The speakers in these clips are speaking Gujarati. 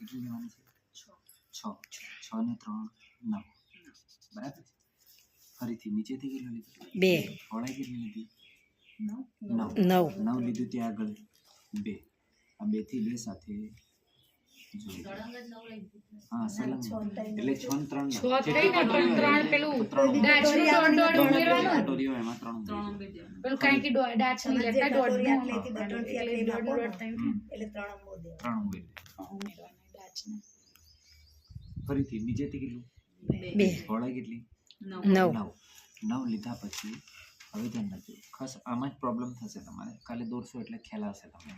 કેટલી લેવાની છે? 6. 6 ને 3 9. બરાબર. ફરીથી નીચેથી કેટલું લીધું? 2. પહોળાઈ કેટલી લીધી? 9. 9 લીધું. ત્યાં આગળ 2. આ 2 થી 2 સાથે હા સલંગ એટલે 6 ને 3 6 થઈ ને 3 પેલું ડાચનું દોડ ઉમેરવાનું કટોરીઓ એમાં 3 પેલું કાઈ કે ડાચ ની લેતા દોડ નું એટલે 3 ઉમેરી ડાચને ફરીથી નીચેથી કેટલું? 2. પહોળાઈ કેટલી? 9. 9 લીધા પછી હવે ધ્યાન રાખજો. ખાસ આમાં જ પ્રોબ્લેમ થશે તમારે. કાલે દોરશો એટલે ખ્યાલ આવશે તમને.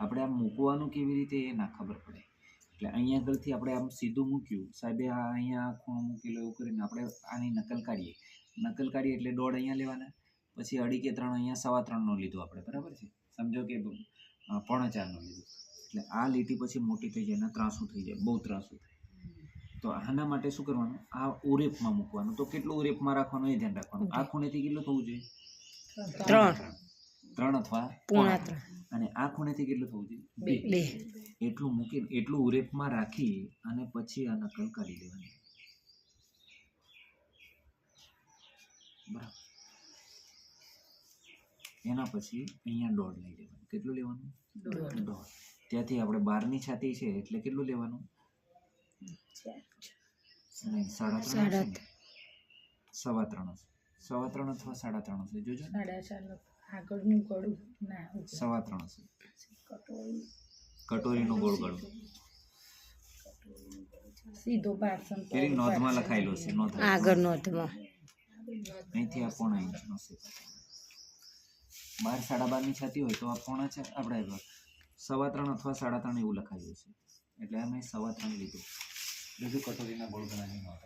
આપણે આમ મૂકવાનું કેવી રીતે એ ના ખબર પડે. એટલે અહીંયા આગળથી આપણે આમ સીધું મૂક્યું, સાહેબે આ અહીંયા ખૂણો મૂકેલો એવું કરીને આપણે આની નકલ કાઢીએ. નકલ કાઢીએ એટલે દોઢ અહીંયા લેવાના, પછી 2.5 કે 3 અહીંયા 3.25નો લીધો આપણે, બરાબર છે? સમજો કે 4.25નો લીધો. એટલે આ લીટી પછી મોટી થઈ જાય અને ત્રાસું થઈ જાય, બહુ ત્રાસું થાય. તો આના માટે શું કરવાનું? આ ઉરેપમાં મૂકવાનું. તો કેટલું ઉરેપમાં રાખવાનું એ ધ્યાન રાખવાનું. આ ખૂણેથી કેટલું થવું જોઈએ? 3 અથવા 3.25. અને આ ખૂણેથી કેટલું થવું જોઈએ? 2. એટલું મૂકીને એટલું ઉરેપમાં રાખી અને પછી આ નકલ કરી લેવાની. બરાબર. એના પછી અહીંયા દોઢ લઈ લેવાનું. કેટલું લેવાનું? દોઢ. ત્યાંથી આપણે 12ની છાતી છે એટલે કેટલું લેવાનું? 3.5. 3.5 અથવા 3.5 હશે. જોજો 4.5 આગળનું કડું ના 3.5 હશે. કટોરીનું ગોળ ગળું સીધો પાર્સન પેલી નોંધમાં લખાયેલું છે. નોંધ આગળ નોંધમાં અહીંથી આ 0.5 ઇંચનો છે. 12 12.5ની છાતી હોય તો આ 0.5 છે. આપણે 3.25 અથવા 3.5 એવું લખાયેલું છે એટલે અમે 3.25 લીધું. બીજું કટોરીના ગોળ ગળાની નોંધ.